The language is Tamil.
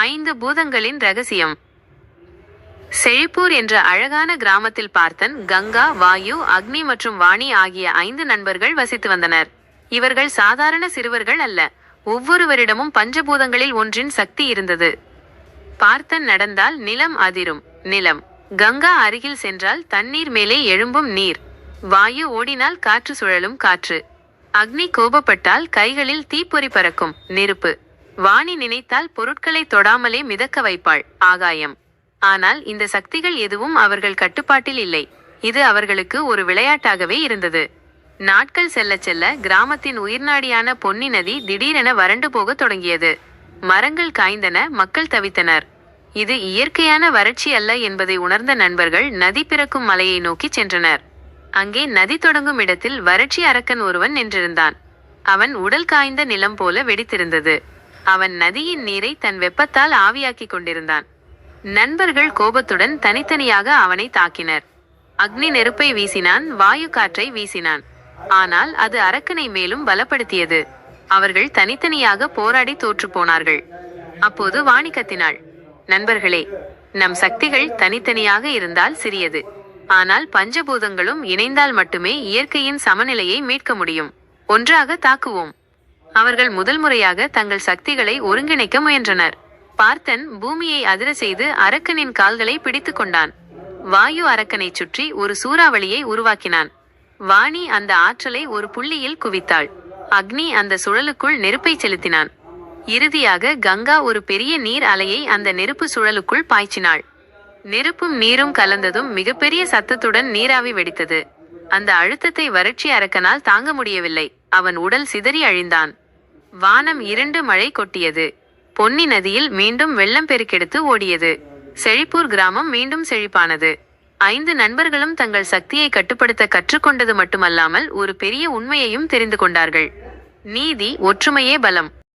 5 பூதங்களின் ரகசியம். செழிப்பூர் என்ற அழகான கிராமத்தில் பார்த்தன், கங்கா, வாயு, அக்னி மற்றும் வாணி ஆகிய 5 நண்பர்கள் வசித்து வந்தனர். இவர்கள் சாதாரண சிறுவர்கள் அல்ல. ஒவ்வொருவரிடமும் பஞ்சபூதங்களில் ஒன்றின் சக்தி இருந்தது. பார்த்தன் நடந்தால் நிலம் அதிரும், நிலம். கங்கா அருகில் சென்றால் தண்ணீர் மேலே எழும்பும் நீர். வாயு ஓடினால் காற்று சுழலும், காற்று. அக்னி கோபப்பட்டால் கைகளில் தீப்பொறி பறக்கும், நெருப்பு. வாணி நினைத்தால் பொருட்களை தொடாமலே மிதக்க வைப்பாள், ஆகாயம். ஆனால் இந்த சக்திகள் எதுவும் அவர்கள் கட்டுப்பாட்டில் இல்லை. இது அவர்களுக்கு ஒரு விளையாட்டாகவே இருந்தது. நாட்கள் செல்ல செல்ல கிராமத்தின் உயிர்நாடியான பொன்னி நதி திடீரென வறண்டு போக தொடங்கியது. மரங்கள் காய்ந்தன, மக்கள் தவித்தனர். இது இயற்கையான வறட்சி அல்ல என்பதை உணர்ந்த நண்பர்கள் நதி பிறக்கும் மலையை நோக்கி சென்றனர். அங்கே நதி தொடங்கும் இடத்தில் வறட்சி அரக்கன் ஒருவன் நின்றிருந்தான். அவன் உடல் காய்ந்த நிலம் போல வெடித்திருந்தது. அவன் நதியின் நீரை தன் வெப்பத்தால் ஆவியாக்கி கொண்டிருந்தான். நண்பர்கள் கோபத்துடன் தனித்தனியாக அவனை தாக்கினர். அக்னி நெருப்பை வீசினான், வாயு காற்றை வீசினான். ஆனால் அது அரக்கனை மேலும் பலப்படுத்தியது. அவர்கள் தனித்தனியாக போராடி தோற்று போனார்கள். அப்போது வாணி கத்தினாள், நண்பர்களே, நம் சக்திகள் தனித்தனியாக இருந்தால் சிறியது. ஆனால் பஞ்சபூதங்களும் இணைந்தால் மட்டுமே இயற்கையின் சமநிலையை மீட்க முடியும். ஒன்றாக தாக்குவோம். அவர்கள் முதல் முறையாக தங்கள் சக்திகளை ஒருங்கிணைக்க முயன்றனர். பார்த்தன் பூமியை அதிர செய்து அரக்கனின் கால்களை பிடித்து கொண்டான். வாயு அரக்கனை சுற்றி ஒரு சூறாவளியை உருவாக்கினான். வாணி அந்த ஆற்றலை ஒரு புள்ளியில் குவித்தாள். அக்னி அந்த சுழலுக்குள் நெருப்பை செலுத்தினான். இறுதியாக கங்கா ஒரு பெரிய நீர் அலையை அந்த நெருப்பு சுழலுக்குள் பாய்ச்சினாள். நெருப்பும் நீரும் கலந்ததும் மிகப்பெரிய சத்தத்துடன் நீராவி வெடித்தது. அந்த அழுத்தத்தை வறட்சி அரக்கனால் தாங்க முடியவில்லை. அவன் உடல் சிதறி அழிந்தான். வானம் இருண்டு மழை கொட்டியது. பொன்னி நதியில் மீண்டும் வெள்ளம் பெருக்கெடுத்து ஓடியது. செழிப்பூர் கிராமம் மீண்டும் செழிப்பானது. 5 நண்பர்களும் தங்கள் சக்தியை கட்டுப்படுத்த கற்றுக்கொண்டது மட்டுமல்லாமல் ஒரு பெரிய உண்மையையும் தெரிந்து கொண்டார்கள். நீதி, ஒற்றுமையே பலம்.